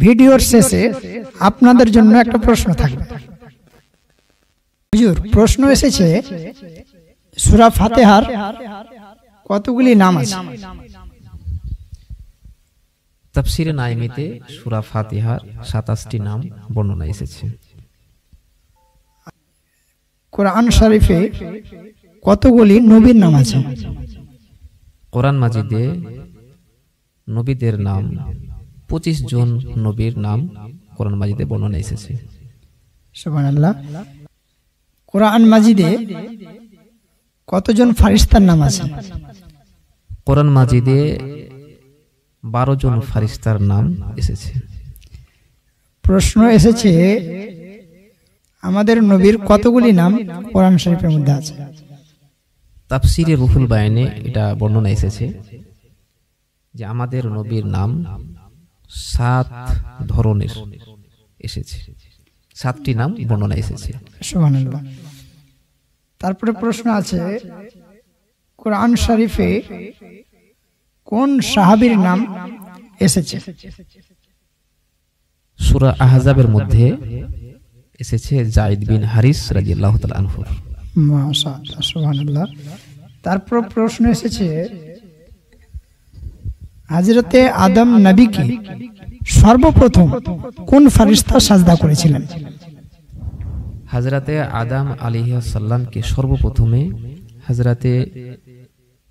ভিডিওর শেষে আপনাদের জন্য একটা প্রশ্ন থাকবে। হুজুর, প্রশ্ন এসেছে সূরা ফাতিহার কতগুলি নাম আছে? তাফসিরে নাইমিতে সূরা ফাতিহার 27টি নাম বর্ণনা এসেছে। কোরআন শরীফে কতগুলি নবীর নাম আছে? কোরআন মাজিদে নবীদের নাম 25 জন নবীর নাম কোরআন মাজিদে বর্ণনা এসেছে। সুবহানাল্লাহ। কোরআন মাজিদে কতজন ফারিস্তার নাম আছে? কোরআন মাজিদে 12 জন ফারিস্তার নাম এসেছে। প্রশ্ন এসেছে আমাদের নবীর কতগুলি নাম কোরআন শরীফের মধ্যে আছে? তাফসিরে রুহুল বায়ানে এটা বর্ণনা এসেছে যে আমাদের নবীর নাম 7 ধরনের এসেছে, 7টি নাম বর্ণনা এসেছে। সুবহানাল্লাহ। তারপরে প্রশ্ন আছে কোরআন শরীফে কোন সাহাবীর নাম এসেছে? সূরা আহজাবের মধ্যে এসেছে যায়েদ বিন হারিস রাদিয়াল্লাহু তাআলা আনহু। মাশাআল্লাহ, সুবহানাল্লাহ। তারপর প্রশ্ন এসেছে হযরতে আদম নবীকে সর্বপ্রথম কোন ফেরেশতা সাজদা করেছিলেন? হযরতে আদম আলাইহিস সালামকে সর্বপ্রথমে হযরতে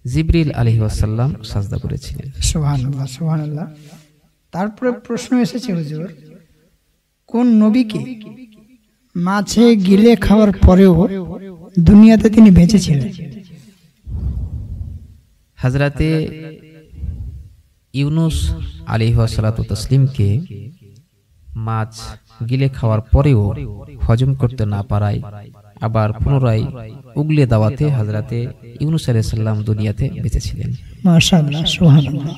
জিবরিল আলাইহিস সালাম সাজদা করেছিলেন। সুবহানাল্লাহ, সুবহানাল্লাহ। তারপরে প্রশ্ন এসেছে হুজুর, কোন নবীকে মাছে গিলে খাওয়ার পরেও দুনিয়াতে তিনি বেঁচে ছিলেন? হযরতে ইউনুস আলাইহিস সালাতু তাসলিমকে মাছ গিলে খাওয়ার পরেও হজম করতে না পারায় আবার পুনরায় উগলে দেওয়াতে হযরতে ইউনুস আলাইহিস সালাম দুনিয়াতে বেঁচে ছিলেন। মাশাআল্লাহ, সুবহানাল্লাহ।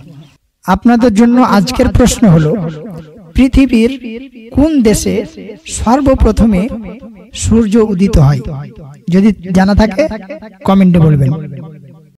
আপনাদের জন্য আজকের প্রশ্ন হলো, পৃথিবীর কোন দেশে সর্বপ্রথমে সূর্য উদিত হয়? যদি জানা থাকে কমেন্টে বলবেন।